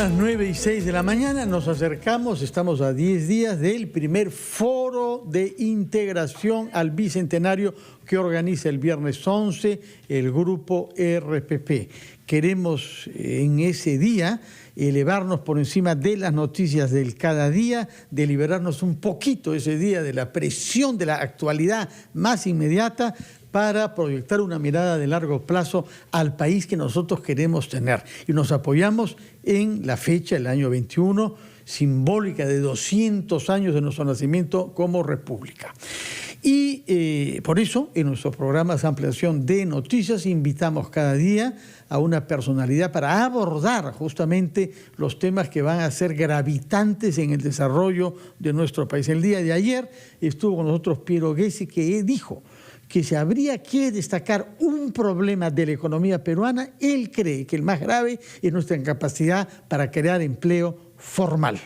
las 9:06 de la mañana nos acercamos, estamos a 10 días del primer foro de integración al Bicentenario que organiza el viernes 11 el grupo RPP. Queremos en ese día elevarnos por encima de las noticias del cada día, de liberarnos un poquito ese día de la presión de la actualidad más inmediata para proyectar una mirada de largo plazo al país que nosotros queremos tener. Y nos apoyamos en la fecha, el año 21, simbólica de 200 años de nuestro nacimiento como república. Y por eso, en nuestros programas de ampliación de noticias, invitamos cada día a una personalidad para abordar justamente los temas que van a ser gravitantes en el desarrollo de nuestro país. El día de ayer estuvo con nosotros Piero Gessi, que dijo que si habría que destacar un problema de la economía peruana, él cree que el más grave es nuestra incapacidad para crear empleo formal.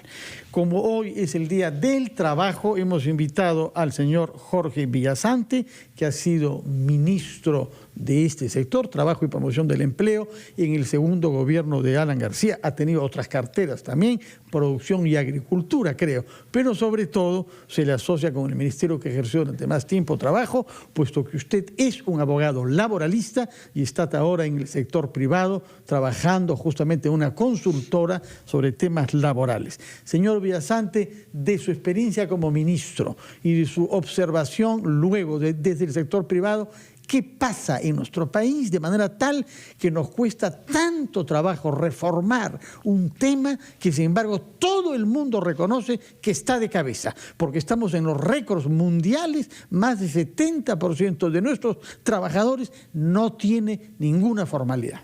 Como hoy es el Día del Trabajo, hemos invitado al señor Jorge Villasante, que ha sido ministro de este sector, Trabajo y Promoción del Empleo, en el segundo gobierno de Alan García. Ha tenido otras carteras también, Producción y Agricultura, creo, pero sobre todo se le asocia con el ministerio que ejerció durante más tiempo Trabajo, puesto que usted es un abogado laboralista y está hasta ahora en el sector privado, trabajando justamente en una consultora sobre temas laborales. Señor Villasante, de su experiencia como ministro y de su observación luego desde el sector privado, ¿qué pasa en nuestro país de manera tal que nos cuesta tanto trabajo reformar un tema que, sin embargo, todo el mundo reconoce que está de cabeza? Porque estamos en los récords mundiales, más del 70% de nuestros trabajadores no tiene ninguna formalidad.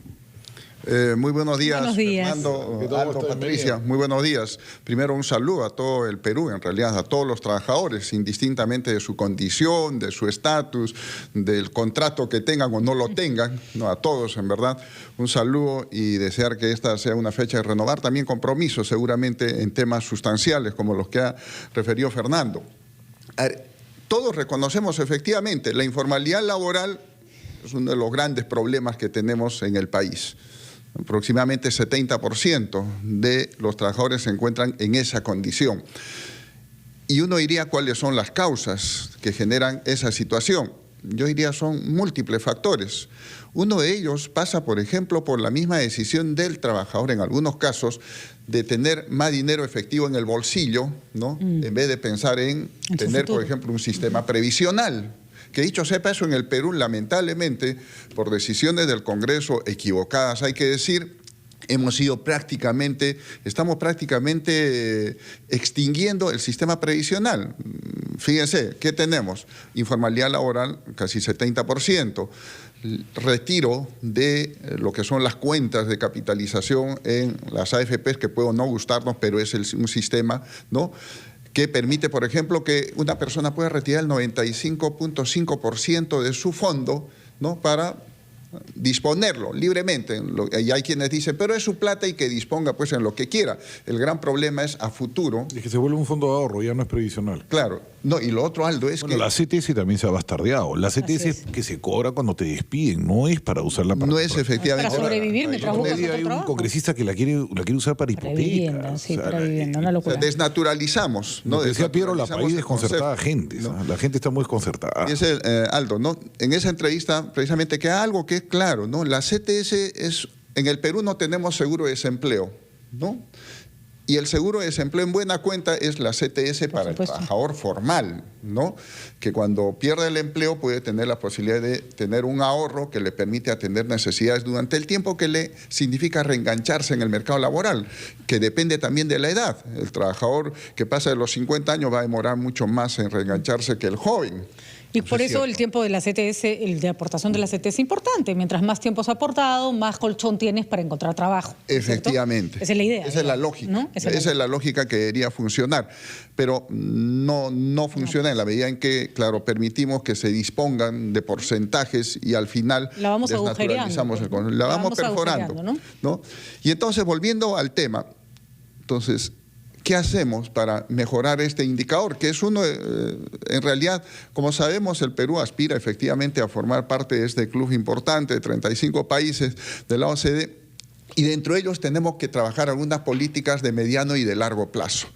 Muy buenos días, buenos días. Fernando, Aldo, Patricia, muy buenos días. Primero un saludo a todo el Perú, en realidad a todos los trabajadores, indistintamente de su condición, de su estatus, del contrato que tengan o no lo tengan, no, a todos en verdad. Un saludo y desear que esta sea una fecha de renovar también compromisos seguramente en temas sustanciales como los que ha referido Fernando. Todos reconocemos efectivamente la informalidad laboral es uno de los grandes problemas que tenemos en el país. Aproximadamente 70% de los trabajadores se encuentran en esa condición. Y uno diría cuáles son las causas que generan esa situación. Yo diría son múltiples factores. Uno de ellos pasa, por ejemplo, por la misma decisión del trabajador, en algunos casos, de tener más dinero efectivo en el bolsillo, ¿no? En vez de pensar en tener, por ejemplo, un sistema previsional. Que dicho sepa eso, en el Perú, lamentablemente, por decisiones del Congreso equivocadas, hay que decir, estamos prácticamente extinguiendo el sistema previsional. Fíjense, ¿qué tenemos? Informalidad laboral, casi 70%. Retiro de lo que son las cuentas de capitalización en las AFPs, que puede no gustarnos, pero es un sistema, ¿no?, que permite, por ejemplo, que una persona pueda retirar el 95.5% de su fondo, ¿no?, para disponerlo libremente. Y hay quienes dicen, pero es su plata y que disponga pues en lo que quiera. El gran problema es a futuro. Es que se vuelve un fondo de ahorro, ya no es previsional. Claro. No, y lo otro, Aldo, es que... la CTS también se ha bastardeado. La CTS es que se cobra cuando te despiden, no es para usarla para... No es efectivamente... Para sobrevivir mientras buscas otro hay un trabajo. congresista que la quiere usar para hipoteca. Vivienda, sí, para vivienda, una locura. Desnaturalizamos, ¿no? Lo que decía Piero, la país desconcertada gente, ¿no? La gente está muy desconcertada. Y ese, Aldo, ¿no?, en esa entrevista precisamente queda algo que es claro, ¿no? La CTS es... En el Perú no tenemos seguro de desempleo, ¿no? Y el seguro de desempleo en buena cuenta es la CTS para el trabajador formal, ¿no?, que cuando pierde el empleo puede tener la posibilidad de tener un ahorro que le permite atender necesidades durante el tiempo que le significa reengancharse en el mercado laboral, que depende también de la edad. El trabajador que pasa de los 50 años va a demorar mucho más en reengancharse que el joven. Y por eso el tiempo de la CTS, el de aportación de la CTS es importante. Mientras más tiempo has aportado, más colchón tienes para encontrar trabajo. Efectivamente. Esa es la idea. Esa es la lógica. ¿No? Esa es la lógica que debería funcionar. Pero no funciona en la medida en que, claro, permitimos que se dispongan de porcentajes y al final la vamos desnaturalizamos el concepto. La vamos perforando, ¿no? Y entonces, volviendo al tema, entonces... ¿Qué hacemos para mejorar este indicador? Que es uno, en realidad, como sabemos, el Perú aspira efectivamente a formar parte de este club importante de 35 países de la OCDE y dentro de ellos tenemos que trabajar algunas políticas de mediano y de largo plazo.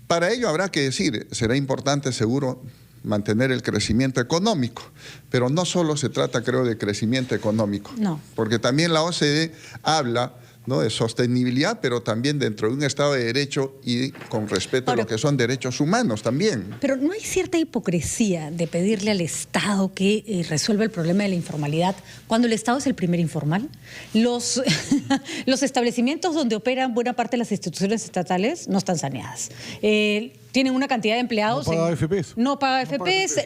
Para ello habrá que decir, será importante seguro mantener el crecimiento económico, pero no solo se trata, creo, de crecimiento económico, no. Porque también la OCDE habla, ¿no?, de sostenibilidad, pero también dentro de un Estado de Derecho y con respeto a lo que son derechos humanos también. Pero ¿no hay cierta hipocresía de pedirle al Estado que resuelva el problema de la informalidad cuando el Estado es el primer informal? Los establecimientos donde operan buena parte de las instituciones estatales no están saneadas. Tienen una cantidad de empleados... No paga FPs. No paga FPs,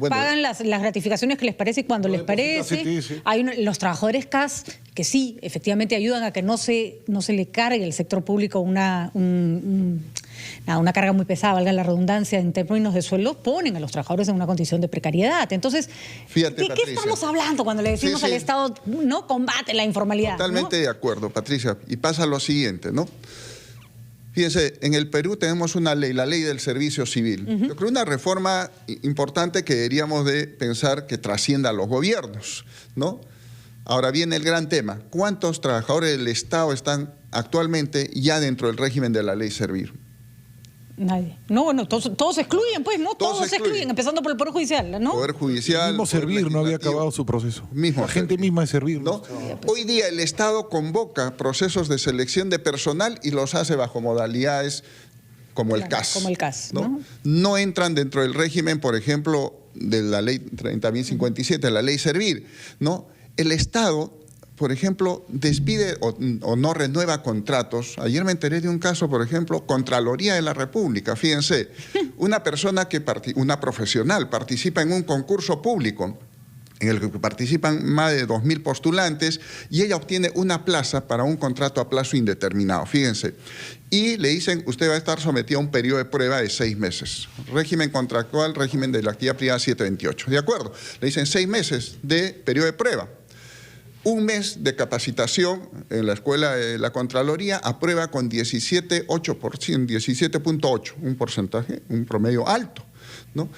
pagan las gratificaciones que les parece y cuando les parece. Hay los trabajadores CAS que sí, efectivamente ayudan a que no se le cargue el sector público una carga muy pesada, valga la redundancia, en términos de sueldo, ponen a los trabajadores en una condición de precariedad. Entonces, fíjate, ¿qué estamos hablando cuando le decimos al Estado no combate la informalidad? Totalmente, ¿no? De acuerdo, Patricia. Y pasa lo siguiente, ¿no? Fíjense, en el Perú tenemos una ley, la ley del servicio civil. Yo creo una reforma importante que deberíamos de pensar que trascienda a los gobiernos, ¿no? Ahora viene el gran tema. ¿Cuántos trabajadores del Estado están actualmente ya dentro del régimen de la ley Servir? Nadie. No, bueno, todos se excluyen, pues, ¿no? Todos se excluyen, empezando por el Poder Judicial, ¿no? Poder Judicial. El mismo Servir no había acabado su proceso. La gente misma de Servir, ¿no? Hoy día el Estado convoca procesos de selección de personal y los hace bajo modalidades como el CAS. Como el CAS, ¿no? No entran dentro del régimen, por ejemplo, de la ley 30.057, la ley Servir, ¿no? El Estado, por ejemplo, despide o no renueva contratos. Ayer me enteré de un caso, por ejemplo, Contraloría de la República. Fíjense, una persona una profesional participa en un concurso público en el que participan más de 2.000 postulantes y ella obtiene una plaza para un contrato a plazo indeterminado, fíjense. Y le dicen, usted va a estar sometido a un periodo de prueba de 6 meses. Régimen contractual, régimen de la actividad privada 728. ¿De acuerdo? Le dicen 6 meses de periodo de prueba. Un mes de capacitación en la escuela de la Contraloría, aprueba con 17.8%, un porcentaje, un promedio alto, ¿no?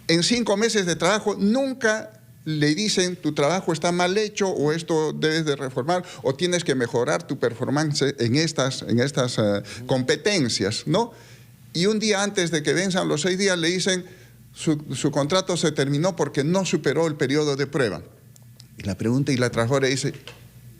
En 5 meses de trabajo nunca le dicen tu trabajo está mal hecho o esto debes de reformar o tienes que mejorar tu performance en estas competencias, ¿no? Y un día antes de que venzan los 6 días le dicen su contrato se terminó porque no superó el periodo de prueba. Y la pregunta y la trabajadora dice,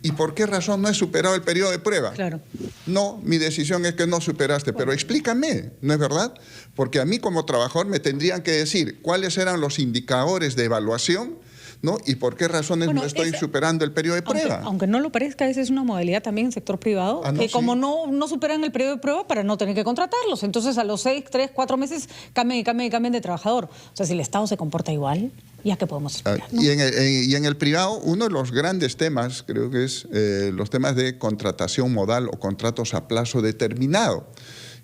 ¿y por qué razón no he superado el periodo de prueba? Claro. No, mi decisión es que no superaste, pero explícame, ¿no es verdad? Porque a mí como trabajador me tendrían que decir cuáles eran los indicadores de evaluación, ¿no? Y por qué razones no estoy superando el periodo de prueba. Aunque no lo parezca, esa es una modalidad también en el sector privado, que como no superan el periodo de prueba para no tener que contratarlos. Entonces a los 6, 3, 4 meses cambian de trabajador. O sea, si el Estado se comporta igual, ¿ya qué podemos esperar? ¿No? Y en el privado, uno de los grandes temas, creo que es los temas de contratación modal o contratos a plazo determinado,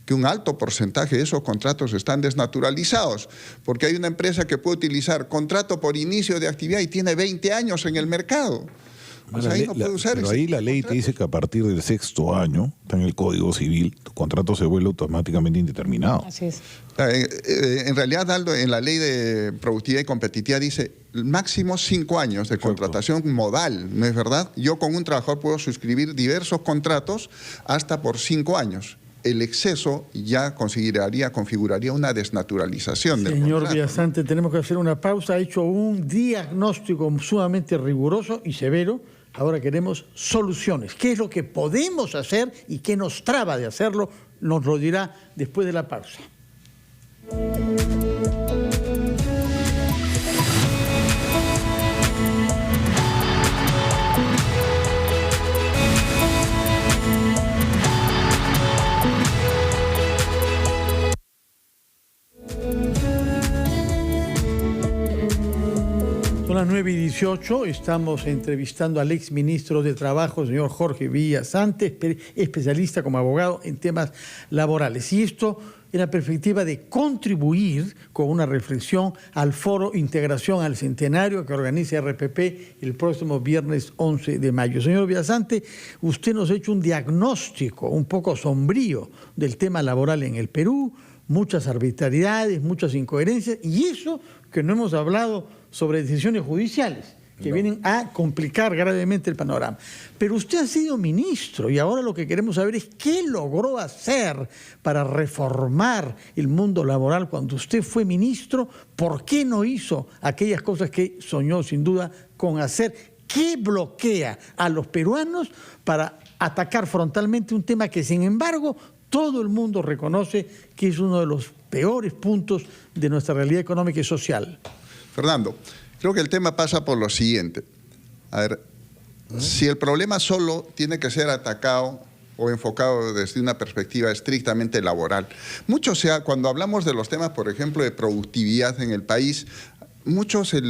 que un alto porcentaje de esos contratos están desnaturalizados, porque hay una empresa que puede utilizar contrato por inicio de actividad y tiene 20 años en el mercado. Pero ahí la ley te dice que a partir del 6º año, está en el Código Civil, tu contrato se vuelve automáticamente indeterminado. Así es. En realidad, Aldo, en la ley de productividad y competitividad dice máximo 5 años de contratación modal, ¿no es verdad? Yo con un trabajador puedo suscribir diversos contratos hasta por 5 años. El exceso ya configuraría una desnaturalización del contrato. Señor Villasante, tenemos que hacer una pausa. Ha hecho un diagnóstico sumamente riguroso y severo. Ahora queremos soluciones. ¿Qué es lo que podemos hacer y qué nos traba de hacerlo? Nos lo dirá después de la pausa. Son las 9:18, estamos entrevistando al exministro de Trabajo, señor Jorge Villasante, especialista como abogado en temas laborales. Y esto en la perspectiva de contribuir con una reflexión al Foro Integración al Centenario que organiza RPP el próximo viernes 11 de mayo. Señor Villasante, usted nos ha hecho un diagnóstico un poco sombrío del tema laboral en el Perú, muchas arbitrariedades, muchas incoherencias, y eso que no hemos hablado sobre decisiones judiciales, que vienen a complicar gravemente el panorama. Pero usted ha sido ministro y ahora lo que queremos saber es qué logró hacer para reformar el mundo laboral cuando usted fue ministro. ¿Por qué no hizo aquellas cosas que soñó sin duda con hacer? ¿Qué bloquea a los peruanos para atacar frontalmente un tema que, sin embargo, todo el mundo reconoce que es uno de los peores puntos de nuestra realidad económica y social? Fernando, creo que el tema pasa por lo siguiente. A ver, si el problema solo tiene que ser atacado o enfocado desde una perspectiva estrictamente laboral. Cuando hablamos de los temas, por ejemplo, de productividad en el país, mucho se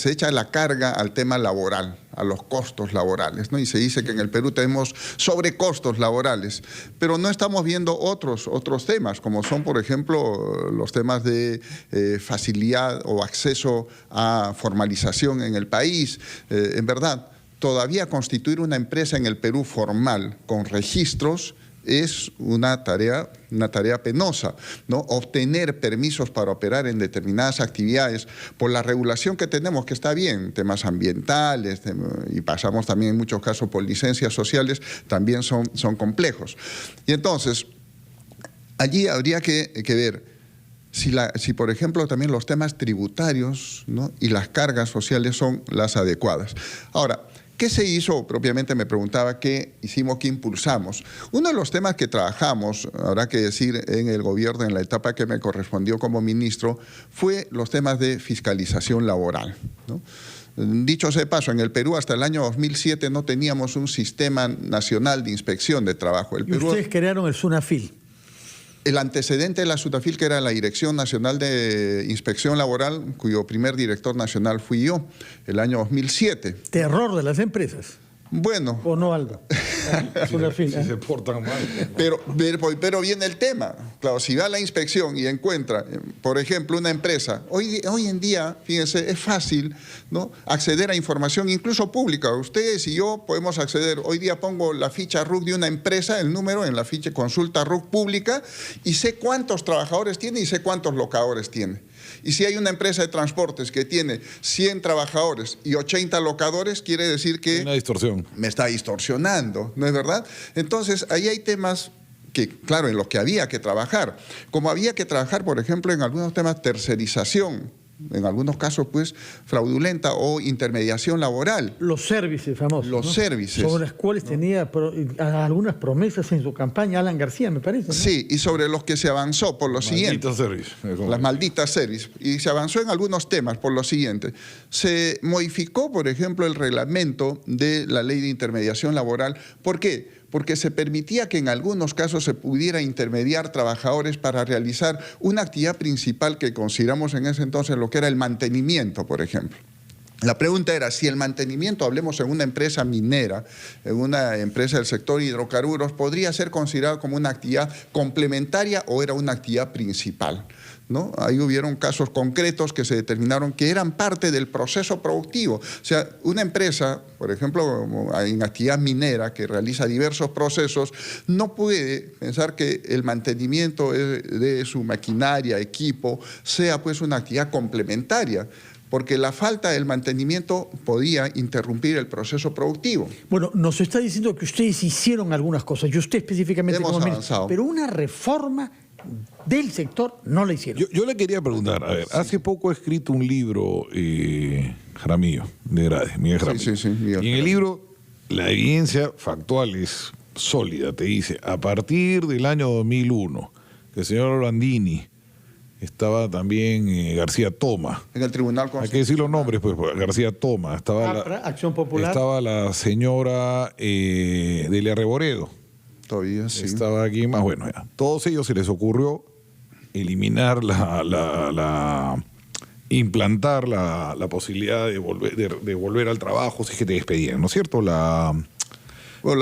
echa la carga al tema laboral, a los costos laborales, ¿no? Y se dice que en el Perú tenemos sobrecostos laborales, pero no estamos viendo otros temas, como son, por ejemplo, los temas de facilidad o acceso a formalización en el país. En verdad, todavía constituir una empresa en el Perú formal, con registros, es una tarea penosa, ¿no? Obtener permisos para operar en determinadas actividades por la regulación que tenemos, que está bien, temas ambientales, y pasamos también en muchos casos por licencias sociales, también son complejos. Y entonces, allí habría que ver si, por ejemplo, también los temas tributarios, ¿no? Y las cargas sociales son las adecuadas. Ahora, ¿qué se hizo? Propiamente me preguntaba qué hicimos, qué impulsamos. Uno de los temas que trabajamos, habrá que decir, en el gobierno, en la etapa que me correspondió como ministro, fue los temas de fiscalización laboral, ¿no? Dicho sea de paso, en el Perú hasta el año 2007 no teníamos un sistema nacional de inspección de trabajo. Y ustedes crearon el SUNAFIL. El antecedente de la SUNAFIL, que era la Dirección Nacional de Inspección Laboral, cuyo primer director nacional fui yo, el año 2007. Terror de las empresas. Bueno. ¿O no, Aldo? Si se portan mal. Pero viene el tema. Claro, si va a la inspección y encuentra, por ejemplo, una empresa, hoy en día, fíjense, es fácil, ¿no?, acceder a información incluso pública. Ustedes y yo podemos acceder. Hoy día pongo la ficha RUC de una empresa, el número en la ficha consulta RUC pública, y sé cuántos trabajadores tiene y sé cuántos locadores tiene. Y si hay una empresa de transportes que tiene 100 trabajadores y 80 locadores, quiere decir que una distorsión. Me está distorsionando, ¿no es verdad? Entonces, ahí hay temas que, claro, en los que había que trabajar. Como había que trabajar, por ejemplo, en algunos temas tercerización, en algunos casos, pues, fraudulenta o intermediación laboral. Los servicios famosos. Los servicios. Sobre los cuales tenía algunas promesas en su campaña Alan García, me parece, ¿no? Sí, y sobre los que se avanzó por lo siguiente. Las malditas servicios. Y se avanzó en algunos temas por lo siguiente. Se modificó, por ejemplo, el reglamento de la ley de intermediación laboral. ¿Por qué? Porque se permitía que en algunos casos se pudiera intermediar trabajadores para realizar una actividad principal que consideramos en ese entonces lo que era el mantenimiento, por ejemplo. La pregunta era si el mantenimiento, hablemos en una empresa minera, en una empresa del sector hidrocarburos, podría ser considerado como una actividad complementaria o era una actividad principal, ¿no? Ahí hubieron casos concretos que se determinaron que eran parte del proceso productivo. O sea, una empresa, por ejemplo, en actividad minera que realiza diversos procesos, no puede pensar que el mantenimiento de su maquinaria, equipo, sea pues una actividad complementaria, porque la falta del mantenimiento podía interrumpir el proceso productivo. Bueno, nos está diciendo que ustedes hicieron algunas cosas, y usted específicamente como ministro, pero una reforma del sector no la hicieron. Yo le quería preguntar, a ver, hace poco he escrito un libro, Jaramillo, de Grade, Miguel Jaramillo. Sí, y en el libro la evidencia factual es sólida, te dice, a partir del año 2001, que el señor Orlandini, estaba también García Toma. En el Tribunal Constitucional. Hay que decir los nombres, pues, García Toma. Estaba Acción Popular. Estaba la señora Delia Reboredo. Todavía sí. Estaba aquí más, bueno, ya. Todos ellos se les ocurrió eliminar implantar la posibilidad de volver al trabajo si es que te despedían, ¿no es cierto? La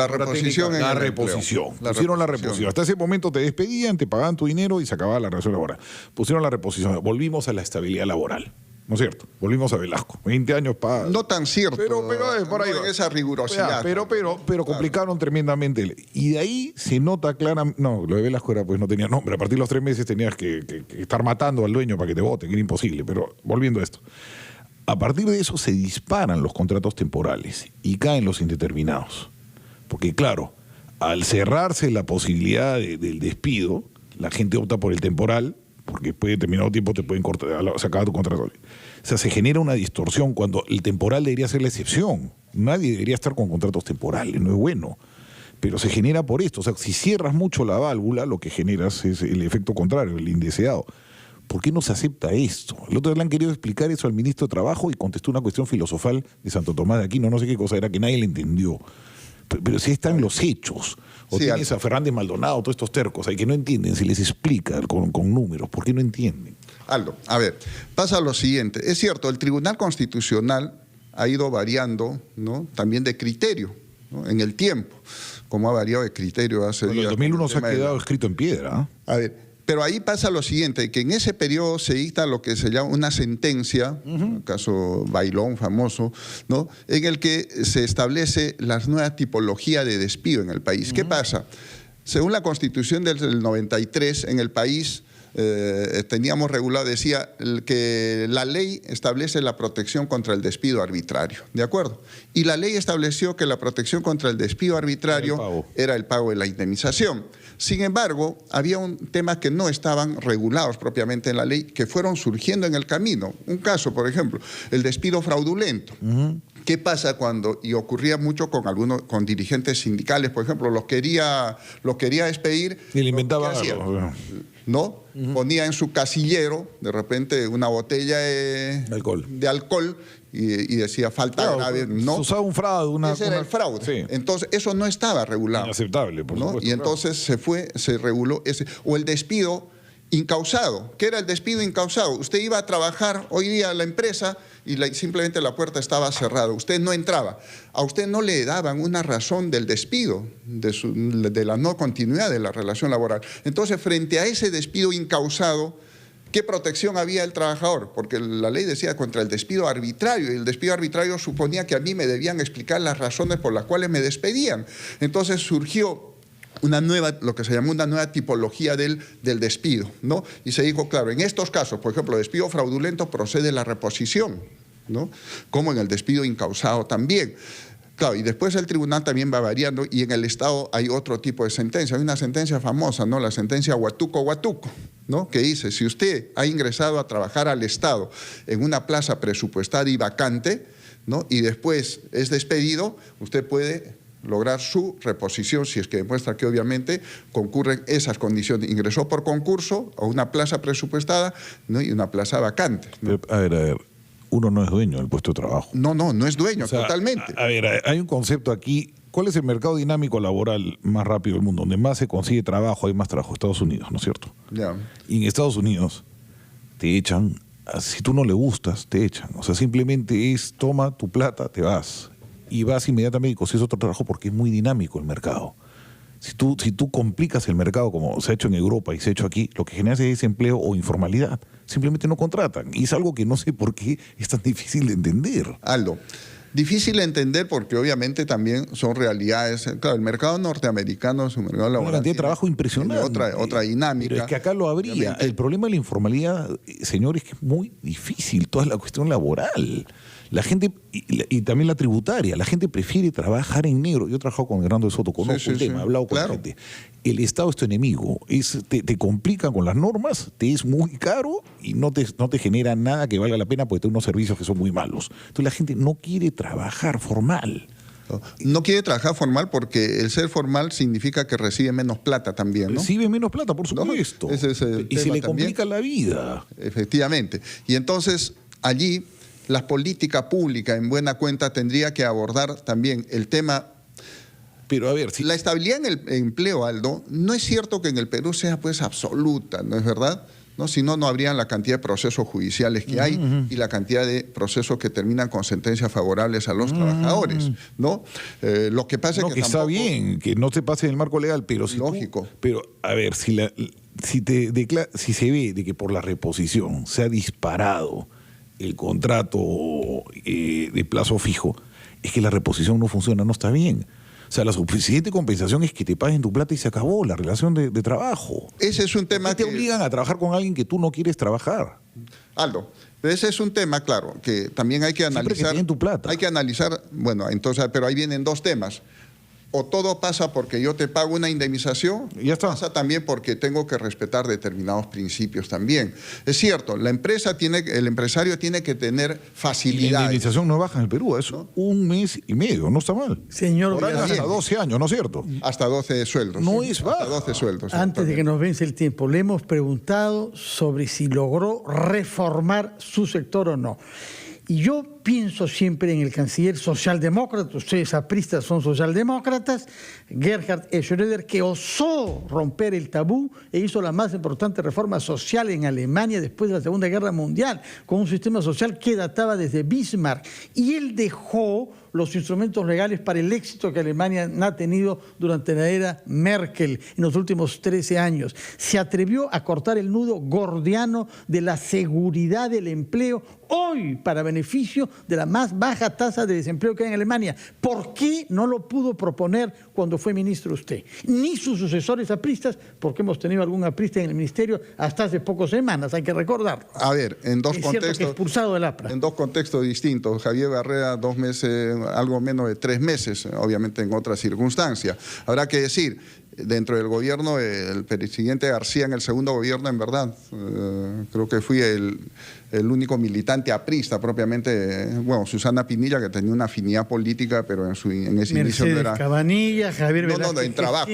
reposición. Pusieron la reposición. Hasta ese momento te despedían, te pagaban tu dinero y se acababa la relación laboral. Pusieron la reposición. Volvimos a la estabilidad laboral, ¿no es cierto? Volvimos a Velasco. 20 años para... No tan cierto. Pero por ahí no en esa rigurosidad. Pero complicaron tremendamente. Y de ahí se nota claramente... No, lo de Velasco era, pues no tenía nombre. A partir de los 3 meses tenías que estar matando al dueño para que te vote, que era imposible. Pero volviendo a esto. A partir de eso se disparan los contratos temporales y caen los indeterminados. Porque claro, al cerrarse la posibilidad del despido, la gente opta por el temporal, porque después de determinado tiempo te pueden cortar, se acaba tu contrato. O sea, se genera una distorsión cuando el temporal debería ser la excepción. Nadie debería estar con contratos temporales, no es bueno. Pero se genera por esto. O sea, si cierras mucho la válvula, lo que generas es el efecto contrario, el indeseado. ¿Por qué no se acepta esto? El otro día le han querido explicar eso al ministro de Trabajo y contestó una cuestión filosofal de Santo Tomás de Aquino, no sé qué cosa era, que nadie le entendió. Pero sí están los hechos. O sí, tienes a Fernández Maldonado, todos estos tercos ahí que no entienden, se les explica con números. ¿Por qué no entienden? Aldo, a ver, pasa lo siguiente. Es cierto, el Tribunal Constitucional ha ido variando, ¿no?, también de criterio, ¿no?, en el tiempo, como ha variado de criterio hace días. El 2001 se ha quedado escrito en piedra. A ver, pero ahí pasa lo siguiente, que en ese periodo se dicta lo que se llama una sentencia, el caso Bailón famoso, ¿no?, en el que se establece la nueva tipología de despido en el país. ¿Qué pasa? Según la Constitución del 93, en el país teníamos regulado, decía que la ley establece la protección contra el despido arbitrario, ¿de acuerdo? Y la ley estableció que la protección contra el despido arbitrario era el pago de la indemnización. Sin embargo, había un tema que no estaban regulados propiamente en la ley, que fueron surgiendo en el camino. Un caso, por ejemplo, el despido fraudulento. ¿Qué pasa cuando, y ocurría mucho con dirigentes sindicales, por ejemplo, los quería despedir y le inventaban algo, ¿no? Ponía en su casillero de repente una botella de alcohol y decía falta grave, ¿no? Se usaba un fraude. Ese era el fraude. Sí. Entonces, eso no estaba regulado. Inaceptable, por supuesto. Y entonces se reguló ese. O el despido incausado. ¿Qué era el despido incausado? Usted iba a trabajar hoy día a la empresa y simplemente la puerta estaba cerrada. Usted no entraba. A usted no le daban una razón del despido, de la no continuidad de la relación laboral. Entonces, frente a ese despido incausado, ¿qué protección había el trabajador? Porque la ley decía contra el despido arbitrario, y el despido arbitrario suponía que a mí me debían explicar las razones por las cuales me despedían. Entonces surgió lo que se llamó una nueva tipología del despido, ¿no? Y se dijo, claro, en estos casos, por ejemplo, despido fraudulento, procede la reposición, ¿no?, como en el despido incausado también. Claro, y después el tribunal también va variando, y en el Estado hay otro tipo de sentencia. Hay una sentencia famosa, ¿no?, la sentencia Huatuco, ¿no?, que dice, si usted ha ingresado a trabajar al Estado en una plaza presupuestada y vacante, ¿no?, y después es despedido, usted puede lograr su reposición si es que demuestra que obviamente concurren esas condiciones. Ingresó por concurso a una plaza presupuestada, ¿no?, y una plaza vacante, ¿no? A ver, uno no es dueño del puesto de trabajo. No es dueño, o sea, totalmente. A ver, hay un concepto aquí. ¿Cuál es el mercado dinámico laboral más rápido del mundo? Donde más se consigue trabajo, hay más trabajo. Estados Unidos, ¿no es cierto? Ya. Y en Estados Unidos te echan, si tú no le gustas, te echan. O sea, simplemente es toma tu plata, te vas. Y vas inmediatamente y consigues otro trabajo porque es muy dinámico el mercado. Si tú complicas el mercado como se ha hecho en Europa y se ha hecho aquí, lo que genera es desempleo o informalidad. Simplemente no contratan. Y es algo que no sé por qué es tan difícil de entender. Aldo, difícil de entender porque obviamente también son realidades. Claro, el mercado norteamericano es un mercado laboral. Una cantidad de trabajo impresionante. Otra dinámica. Pero es que acá lo habría. Obviamente. El problema de la informalidad, señores, es que es muy difícil toda la cuestión laboral. La gente, y también la tributaria, la gente prefiere trabajar en negro. Yo he trabajado con Hernando de Soto, conozco el tema, he hablado con gente. El Estado es tu enemigo, te complica con las normas, te es muy caro y no te genera nada que valga la pena porque te da unos servicios que son muy malos. Entonces la gente no quiere trabajar formal. No quiere trabajar formal porque el ser formal significa que recibe menos plata también, ¿no? Recibe menos plata, por supuesto. ¿No? Ese es el y tema se le también. Complica la vida. Efectivamente. Y entonces allí la política pública en buena cuenta tendría que abordar también el tema. Pero a ver, si la estabilidad en el empleo, Aldo, no es cierto que en el Perú sea pues absoluta, ¿no es verdad? ¿No? Si no, no habrían la cantidad de procesos judiciales que hay y la cantidad de procesos que terminan con sentencias favorables a los trabajadores, ¿no? Lo que pasa es que está bien, que no se pase en el marco legal, pero si lógico. Pero a ver, si se ve de que por la reposición se ha disparado el contrato de plazo fijo, es que la reposición no funciona, no está bien. O sea, la suficiente compensación es que te paguen tu plata y se acabó la relación de trabajo. Ese es un tema que te obligan a trabajar con alguien que tú no quieres trabajar. Aldo, ese es un tema, claro, que también hay que analizar. Siempre que tienen tu plata. Hay que analizar, bueno, entonces, pero ahí vienen dos temas. O todo pasa porque yo te pago una indemnización, y ya está. Pasa también porque tengo que respetar determinados principios también. Es cierto, el empresario tiene que tener facilidades. La indemnización no baja en el Perú, es 1 mes y medio, no está mal. Señor, por hasta 12 años, ¿no es cierto? Hasta 12 sueldos. No es baja. Hasta 12 sueldos. Antes de que nos vence el tiempo, le hemos preguntado sobre si logró reformar su sector o no. Y yo pienso siempre en el canciller socialdemócrata, ustedes apristas son socialdemócratas, Gerhard Schröder, que osó romper el tabú e hizo la más importante reforma social en Alemania después de la Segunda Guerra Mundial, con un sistema social que databa desde Bismarck. Y él dejó los instrumentos legales para el éxito que Alemania ha tenido durante la era Merkel en los últimos 13 años. Se atrevió a cortar el nudo gordiano de la seguridad del empleo hoy para beneficio de la más baja tasa de desempleo que hay en Alemania. ¿Por qué no lo pudo proponer cuando fue ministro usted? Ni sus sucesores apristas, porque hemos tenido algún aprista en el ministerio hasta hace pocas semanas, hay que recordarlo. A ver, en dos contextos. Que expulsado del APRA. En dos contextos distintos. Javier Barrera, 2 meses, algo menos de 3 meses, obviamente en otras circunstancias. Habrá que decir, dentro del gobierno, el presidente García en el segundo gobierno, en verdad, creo que fui el único militante aprista propiamente, bueno, Susana Pinilla, que tenía una afinidad política, pero en ese Mercedes inicio no era... Cabanilla, Javier Velázquez. No, en trabajo.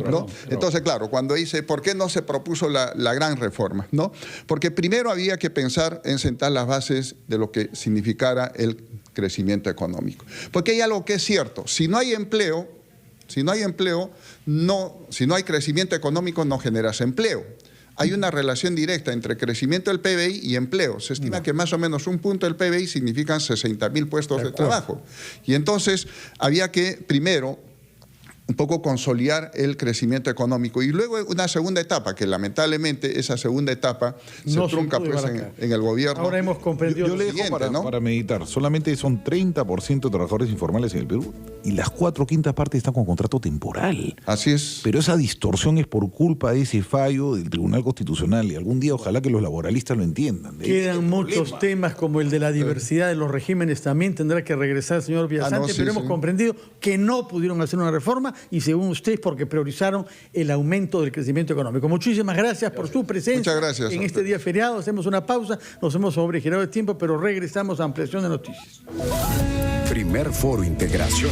¿No? Entonces, claro, cuando dice, ¿por qué no se propuso la gran reforma? ¿No? Porque primero había que pensar en sentar las bases de lo que significara el crecimiento económico. Porque hay algo que es cierto, si no hay crecimiento económico, no generas empleo. Hay una relación directa entre crecimiento del PBI y empleo. Se estima que más o menos 1 punto del PBI significan 60.000 puestos de trabajo. Y entonces había que, primero, un poco consolidar el crecimiento económico. Y luego una segunda etapa, que lamentablemente esa segunda etapa se trunca pues, en el gobierno. Ahora hemos comprendido. Yo le dejo para meditar. Solamente son 30% de trabajadores informales en el Perú y las 4/5 partes están con contrato temporal. Así es. Pero esa distorsión es por culpa de ese fallo del Tribunal Constitucional y algún día ojalá que los laboralistas lo entiendan. Quedan muchos temas como el de la diversidad de los regímenes, también tendrá que regresar el señor Villasante, pero hemos comprendido que no pudieron hacer una reforma y según usted porque priorizaron el aumento del crecimiento económico. Muchísimas gracias por su presencia. Muchas gracias en este día feriado. Hacemos una pausa, nos hemos sobregirado de tiempo, pero regresamos a ampliación de noticias. Primer Foro Integración.